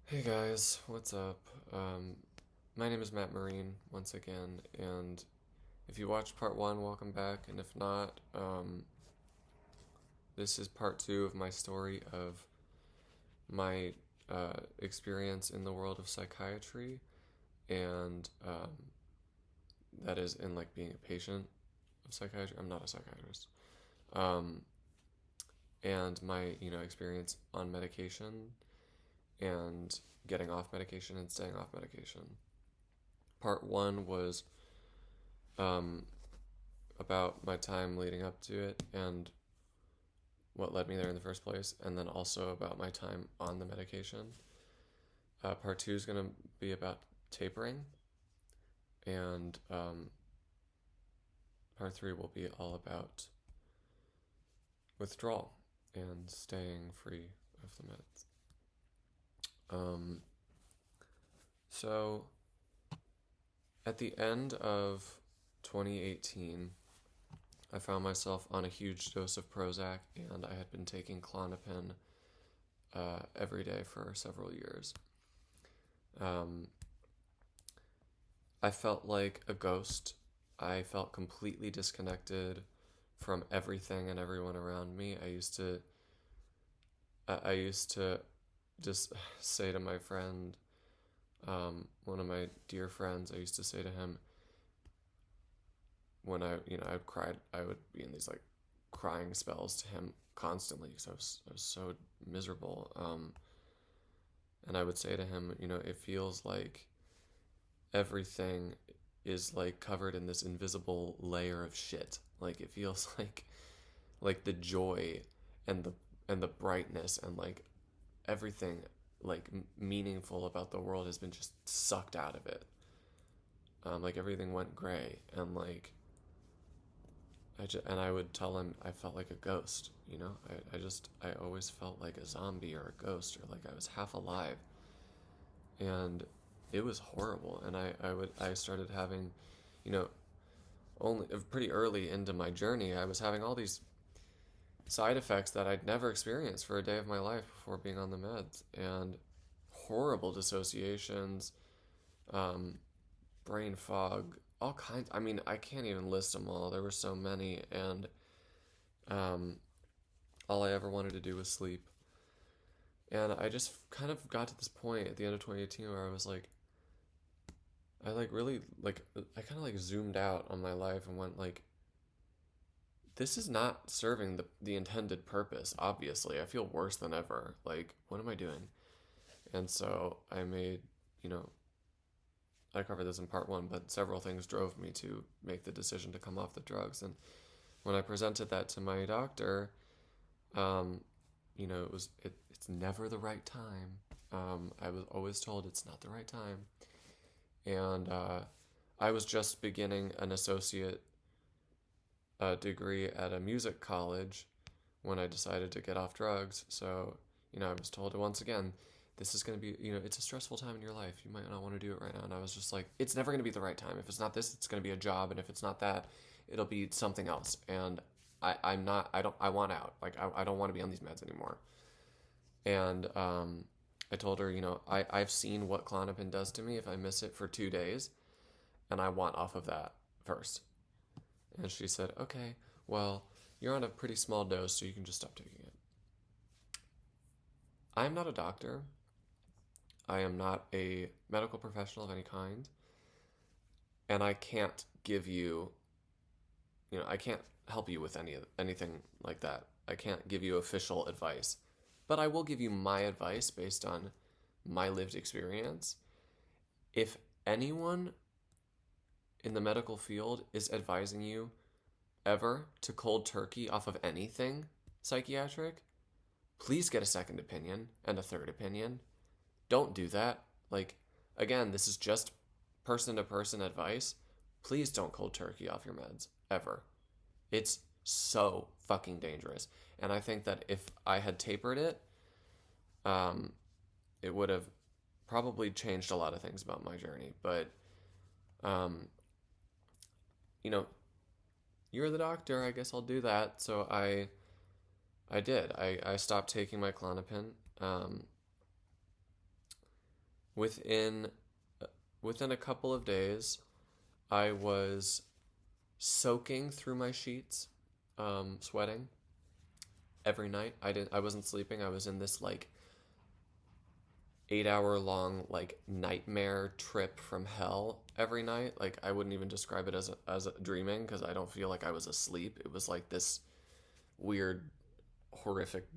Hey guys, what's up? My name is Matt Marine once again, and if you watched part one, welcome back, and if not, this is part two of my story of my experience in the world of psychiatry, and that is in like being a patient of psychiatry. I'm not a psychiatrist. Um, and my experience on medication and getting off medication and staying off medication. Part one was um, about my time leading up to it and what led me there in the first place, and then also about my time on the medication. Part two is going to be about tapering, and part three will be all about withdrawal and staying free of the meds. So, at the end of 2018, I found myself on a huge dose of Prozac, and I had been taking Klonopin every day for several years. Um, I felt like a ghost. I felt completely disconnected from everything and everyone around me. I used to just say to my friend, one of my dear friends, I used to say to him when I'd cried, I would be in these like crying spells to him constantly because I was so miserable. And I would say to him, it feels like everything is like covered in this invisible layer of shit. Like it feels like the joy and the brightness and like everything like meaningful about the world has been just sucked out of it. Like everything went gray, and like I would tell him I felt like a ghost. I always felt like a zombie or a ghost, or like I was half alive, and it was horrible. And I started having, you know, only pretty early into my journey, I was having all these side effects that I'd never experienced for a day of my life before being on the meds, and horrible dissociations, um, brain fog, all kinds. I mean, I can't even list them all. There were so many, and um, all I ever wanted to do was sleep. And I just kind of got to this point at the end of 2018 where I was like, I like really like I kind of like zoomed out on my life and went like, this is not serving the intended purpose. Obviously, I feel worse than ever. Like, what am I doing? And so I made, you know, I covered this in part one, but several things drove me to make the decision to come off the drugs. And when I presented that to my doctor, um, it's never the right time. I was always told it's not the right time, and I was just beginning an associate degree at a music college when I decided to get off drugs. So I was told once again, this is going to be, it's a stressful time in your life. You might not want to do it right now. And I was just like, it's never going to be the right time. If it's not this, it's going to be a job. And if it's not that, it'll be something else. And I'm not, I want out. Like, I don't want to be on these meds anymore. And I told her, I've seen what Klonopin does to me if I miss it for 2 days. And I want off of that first. And she said, okay, well, you're on a pretty small dose, so you can just stop taking it. I'm not a doctor. I am not a medical professional of any kind. And I can't give you, I can't help you with anything like that. I can't give you official advice. But I will give you my advice based on my lived experience. If anyone in the medical field is advising you ever to cold turkey off of anything psychiatric, please get a second opinion and a third opinion. Don't do that. Like, again, this is just person to person advice. Please don't cold turkey off your meds ever. It's so fucking dangerous. And I think that if I had tapered it, um, it would have probably changed a lot of things about my journey. But, um, you know, you're the doctor. I guess I'll do that. So I did. I stopped taking my Klonopin. within within a couple of days, I was soaking through my sheets, sweating every night. I wasn't sleeping. I was in this like 8 hour long like nightmare trip from hell every night. Like I wouldn't even describe it as a dreaming, because I don't feel like I was asleep. It was like this weird, horrific,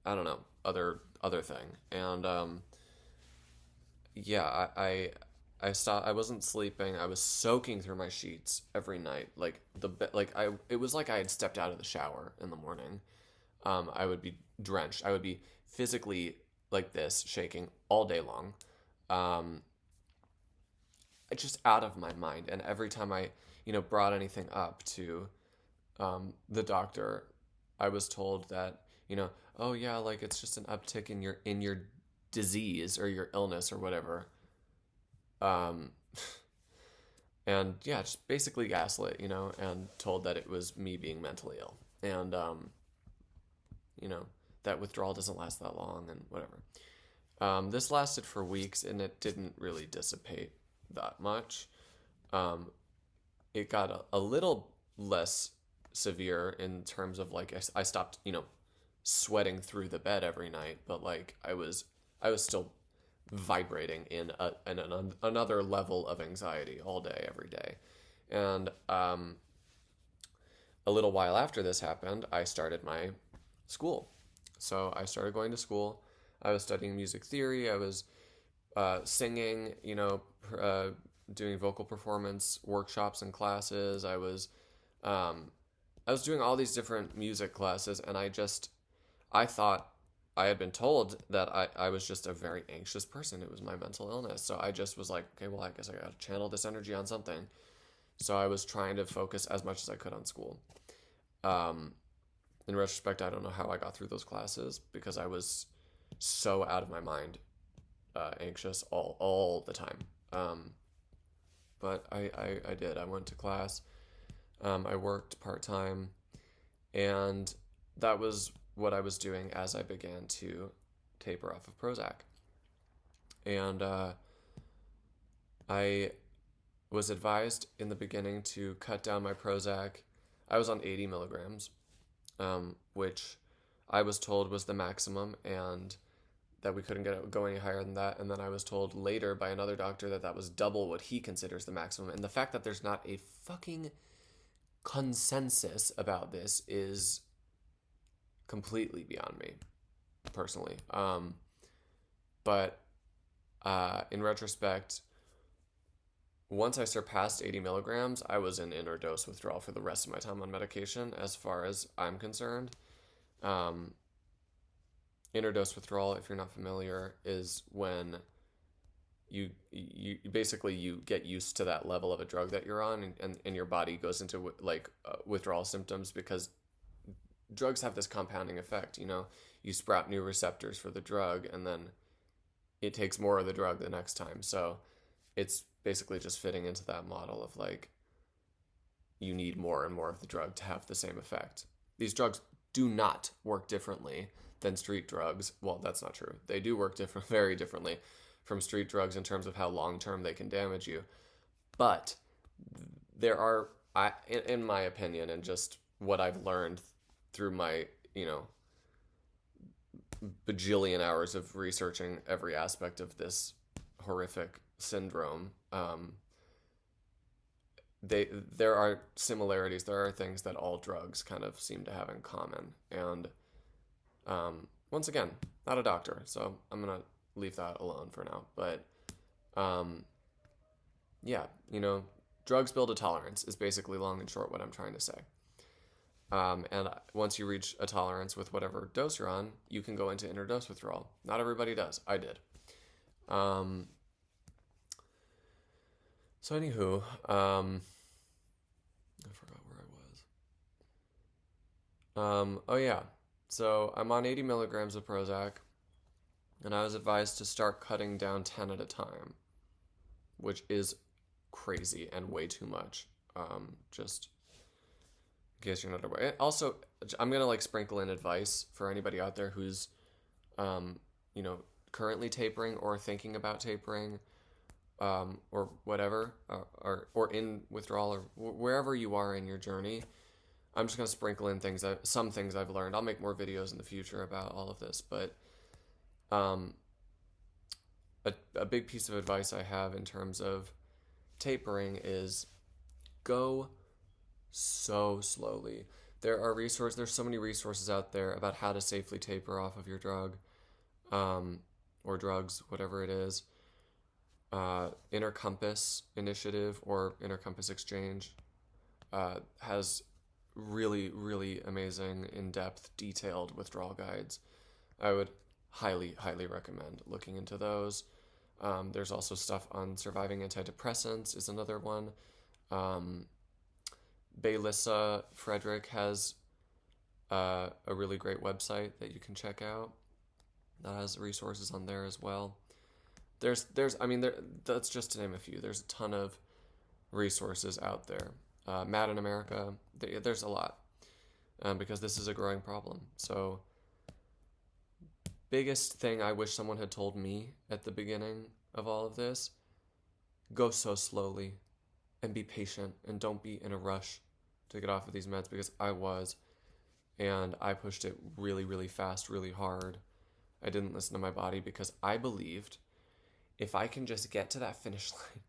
I don't know, other thing. And yeah, I stopped. I wasn't sleeping. I was soaking through my sheets every night. Like it was like I had stepped out of the shower in the morning. I would be drenched. I would be physically like this, shaking all day long. Um, just out of my mind. And every time I, brought anything up to the doctor, I was told that, oh yeah, like it's just an uptick in your disease or your illness or whatever. Um, and yeah, just basically gaslit, and told that it was me being mentally ill. And you know, that withdrawal doesn't last that long and whatever. This lasted for weeks and it didn't really dissipate that much. Um, it got a little less severe in terms of like I stopped, sweating through the bed every night, but like I was still vibrating in another level of anxiety all day, every day. And a little while after this happened, I started my school. So I started going to school. I was studying music theory. I was singing, doing vocal performance workshops and classes. I was doing all these different music classes, and I thought I had been told that I was just a very anxious person. It was my mental illness. So I just was like, okay, well, I guess I got to channel this energy on something. So I was trying to focus as much as I could on school. Um, in retrospect, I don't know how I got through those classes because I was so out of my mind, anxious all the time. But I did. I went to class. I worked part time, and that was what I was doing as I began to taper off of Prozac. And I was advised in the beginning to cut down my Prozac. I was on 80 milligrams, which I was told was the maximum, and that we couldn't go any higher than that. And then I was told later by another doctor that that was double what he considers the maximum. And the fact that there's not a fucking consensus about this is completely beyond me, personally. But in retrospect, once I surpassed 80 milligrams, I was in inner dose withdrawal for the rest of my time on medication, as far as I'm concerned. Inner dose withdrawal, if you're not familiar, is when you basically you get used to that level of a drug that you're on, and your body goes into withdrawal symptoms, because drugs have this compounding effect. You sprout new receptors for the drug, and then it takes more of the drug the next time. So it's basically just fitting into that model of like, you need more and more of the drug to have the same effect. These drugs do not work differently than street drugs. Well, that's not true. They do work very differently from street drugs in terms of how long-term they can damage you. But there are, in my opinion, and just what I've learned through my, bajillion hours of researching every aspect of this horrific syndrome, there are similarities. There are things that all drugs kind of seem to have in common. And once again, not a doctor, so I'm gonna leave that alone for now. But yeah, drugs build a tolerance is basically long and short what I'm trying to say. And once you reach a tolerance with whatever dose you're on, you can go into inner dose withdrawal. Not everybody does. I did. So anywho, I forgot where I was. Oh yeah. So I'm on 80 milligrams of Prozac, and I was advised to start cutting down 10 at a time, which is crazy and way too much. Just in case you're not aware. Also, I'm gonna sprinkle in advice for anybody out there who's, currently tapering or thinking about tapering, or whatever, or in withdrawal, or wherever you are in your journey, I'm just gonna sprinkle in some things I've learned. I'll make more videos in the future about all of this, but um, a big piece of advice I have in terms of tapering is go so slowly. There's so many resources out there about how to safely taper off of your drug, or drugs, whatever it is. Inner Compass Initiative or Inner Compass Exchange has really, really amazing, in-depth, detailed withdrawal guides. I would highly, highly recommend looking into those. There's also stuff on surviving antidepressants is another one. Baylissa Frederick has a really great website that you can check out that has resources on there as well. That's just to name a few. There's a ton of resources out there. Mad in America, there's a lot, because this is a growing problem. So, biggest thing I wish someone had told me at the beginning of all of this, go so slowly and be patient and don't be in a rush to get off of these meds, because I was, and I pushed it really, really fast, really hard. I didn't listen to my body because I believed if I can just get to that finish line,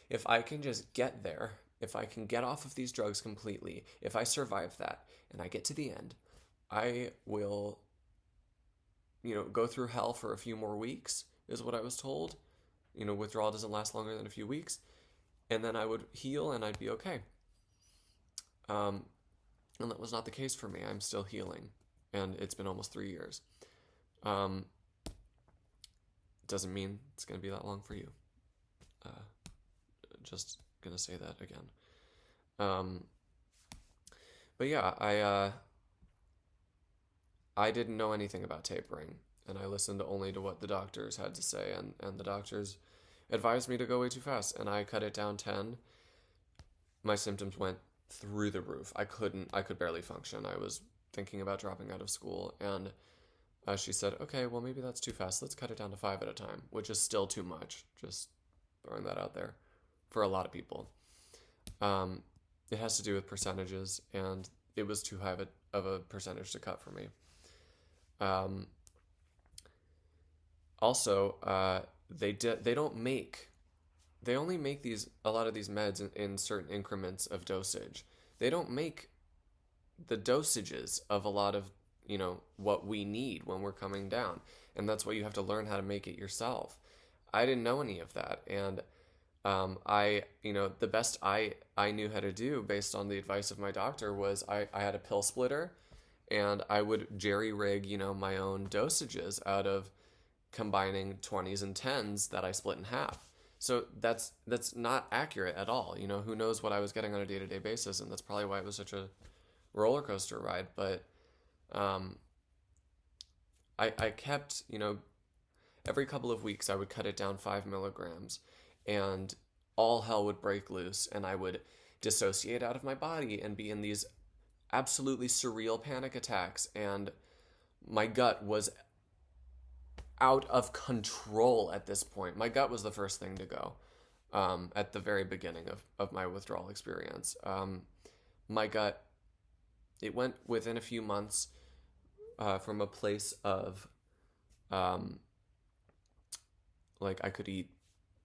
if I can just get there, if I can get off of these drugs completely, if I survive that and I get to the end, I will, go through hell for a few more weeks, is what I was told. Withdrawal doesn't last longer than a few weeks. And then I would heal and I'd be okay. And that was not the case for me. I'm still healing. And it's been almost 3 years. Doesn't mean it's going to be that long for you. Just going to say that again. But yeah, I didn't know anything about tapering, and I listened only to what the doctors had to say, and the doctors advised me to go way too fast, and I cut it down 10. My symptoms went through the roof. I could barely function. I was thinking about dropping out of school, and she said, okay, well, maybe that's too fast. Let's cut it down to 5 at a time, which is still too much. Just throwing that out there for a lot of people. It has to do with percentages, and it was too high of a percentage to cut for me. Also, they only make a lot of these meds in certain increments of dosage. They don't make the dosages of a lot of, what we need when we're coming down. And that's why you have to learn how to make it yourself. I didn't know any of that. And the best I knew how to do based on the advice of my doctor was I had a pill splitter, and I would jerry rig, my own dosages out of combining 20s and 10s that I split in half. So that's not accurate at all. Who knows what I was getting on a day-to-day basis, and that's probably why it was such a roller coaster ride. But I kept, every couple of weeks I would cut it down 5 milligrams, and all hell would break loose, and I would dissociate out of my body and be in these absolutely surreal panic attacks, and my gut was out of control at this point. My gut was the first thing to go at the very beginning of my withdrawal experience. My gut, it went within a few months from a place of like I could eat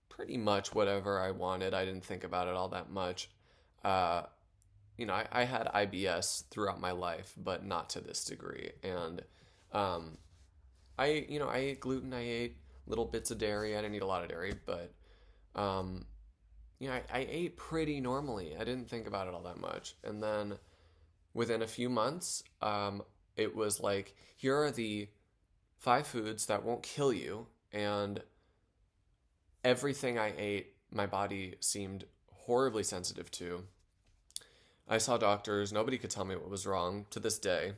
pretty much whatever I wanted. I didn't think about it all that much. I had IBS throughout my life, but not to this degree. And I ate gluten, I ate little bits of dairy. I didn't eat a lot of dairy, but I ate pretty normally. I didn't think about it all that much. And then within a few months, it was like, here are the 5 foods that won't kill you, and everything I ate, my body seemed horribly sensitive to. I saw doctors. Nobody could tell me what was wrong to this day.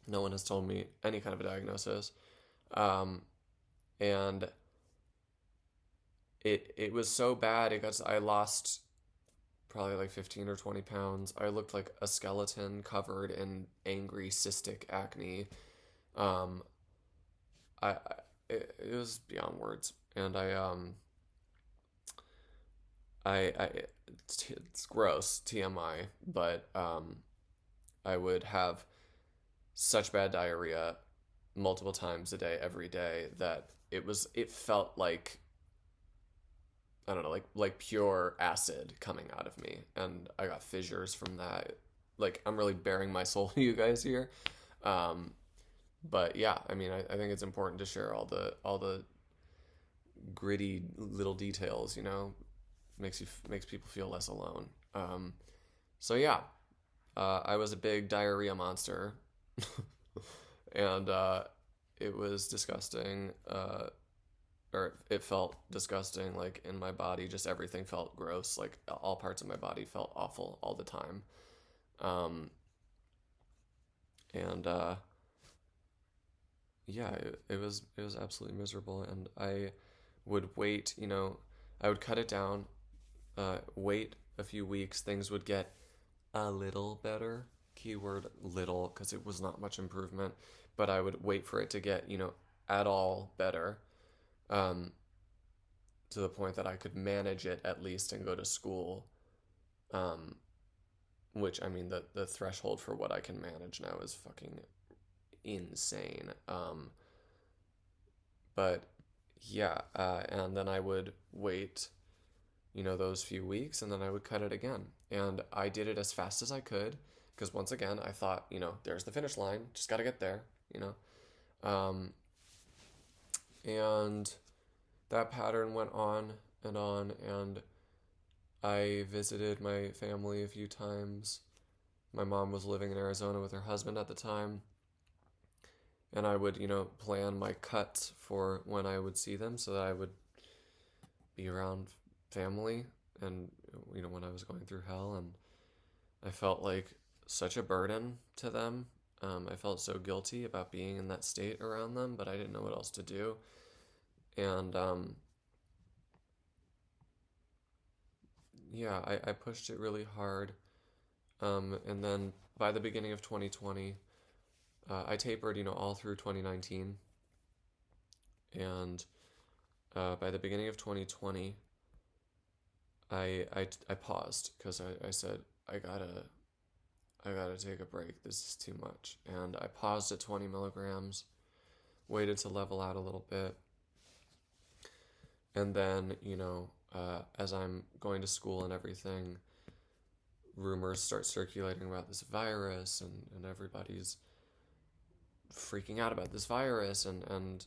No one has told me any kind of a diagnosis. And it was so bad. I lost probably like 15 or 20 pounds. I looked like a skeleton covered in angry cystic acne. it was beyond words. And it's gross, TMI, but I would have such bad diarrhea multiple times a day, every day, that it felt like, I don't know, like pure acid coming out of me, and I got fissures from that. Like, I'm really bearing my soul to you guys here. Um, but yeah, I mean, I think it's important to share all the gritty little details. Makes people feel less alone. So yeah, I was a big diarrhea monster, and it was disgusting. Or it felt disgusting, like in my body. Just everything felt gross. Like all parts of my body felt awful all the time. Um, and Yeah, it was absolutely miserable. And I would wait. I would cut it down. Wait a few weeks. Things would get a little better. Keyword little, because it was not much improvement. But I would wait for it to get at all better. Um, to the point that I could manage it at least and go to school. Um, which, I mean, the threshold for what I can manage now is fucking insane. But yeah, and then I would wait, those few weeks, and then I would cut it again. And I did it as fast as I could, because once again, I thought, there's the finish line, just got to get there, Um, and that pattern went on, and I visited my family a few times. My mom was living in Arizona with her husband at the time, and I would, plan my cuts for when I would see them, so that I would be around family, and when I was going through hell. And I felt like such a burden to them. I felt so guilty about being in that state around them, but I didn't know what else to do. And yeah, I pushed it really hard. And then by the beginning of 2020, I tapered, all through 2019. And by the beginning of 2020, I paused, because I said, I gotta take a break. This is too much. And I paused at 20 milligrams, waited to level out a little bit. And then, as I'm going to school and everything, rumors start circulating about this virus, and everybody's freaking out about this virus. And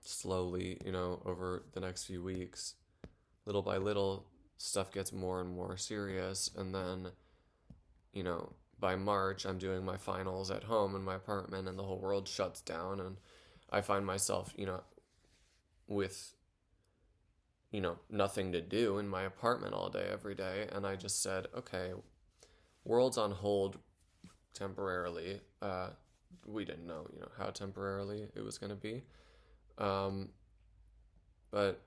slowly, over the next few weeks, little by little, stuff gets more and more serious. And then, by March, I'm doing my finals at home in my apartment, and the whole world shuts down. And I find myself, with, nothing to do in my apartment all day, every day. And I just said, okay, world's on hold temporarily. We didn't know, how temporarily it was going to be. But it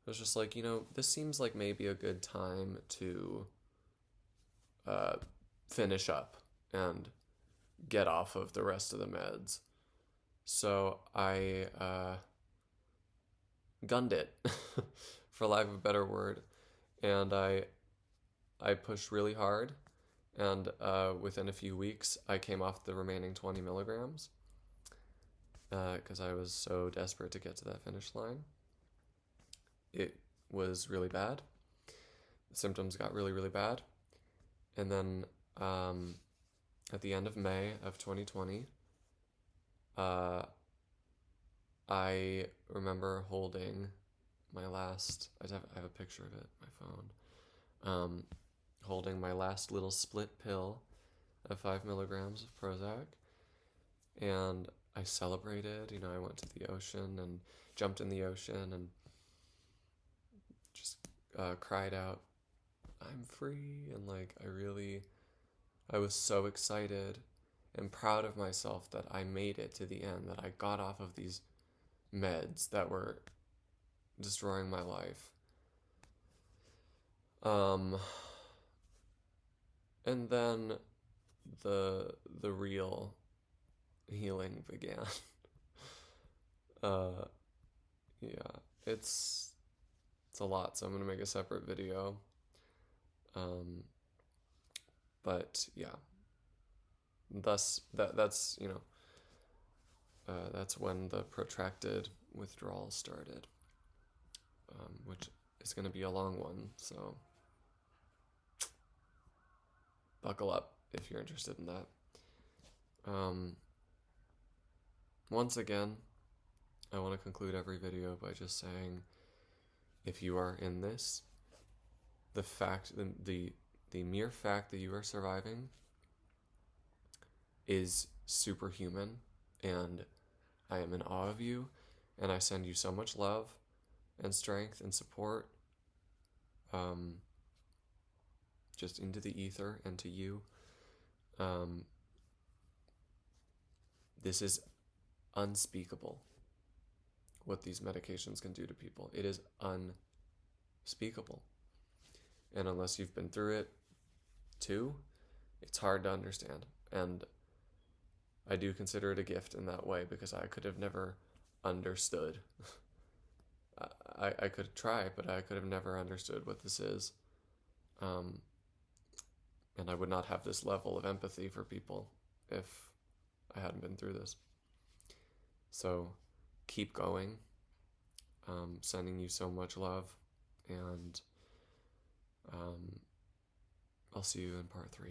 was just like, this seems like maybe a good time to finish up and get off of the rest of the meds. So I gunned it, for lack of a better word. And I pushed really hard. And within a few weeks, I came off the remaining 20 milligrams, because I was so desperate to get to that finish line. It was really bad. The symptoms got really, really bad. And then at the end of May of 2020, I remember holding my last, I have a picture of it on my phone, holding my last little split pill of 5 milligrams of Prozac. And I celebrated, I went to the ocean and jumped in the ocean and just cried out, I'm free. And like, I was so excited and proud of myself that I made it to the end, that I got off of these meds that were destroying my life. And then the real healing began. uh, yeah, it's a lot, so I'm gonna make a separate video. Um, but yeah, that's that's when the protracted withdrawal started, which is gonna be a long one. So buckle up if you're interested in that. Once again, I want to conclude every video by just saying, if you are in this, the mere fact that you are surviving is superhuman, and I am in awe of you, and I send you so much love and strength and support, just into the ether and to you. This is unspeakable what these medications can do to people. It is unspeakable. And unless you've been through it too, it's hard to understand. And I do consider it a gift in that way, because I could have never understood. I could try, but I could have never understood what this is. And I would not have this level of empathy for people if I hadn't been through this. So keep going. Sending you so much love, and I'll see you in part 3.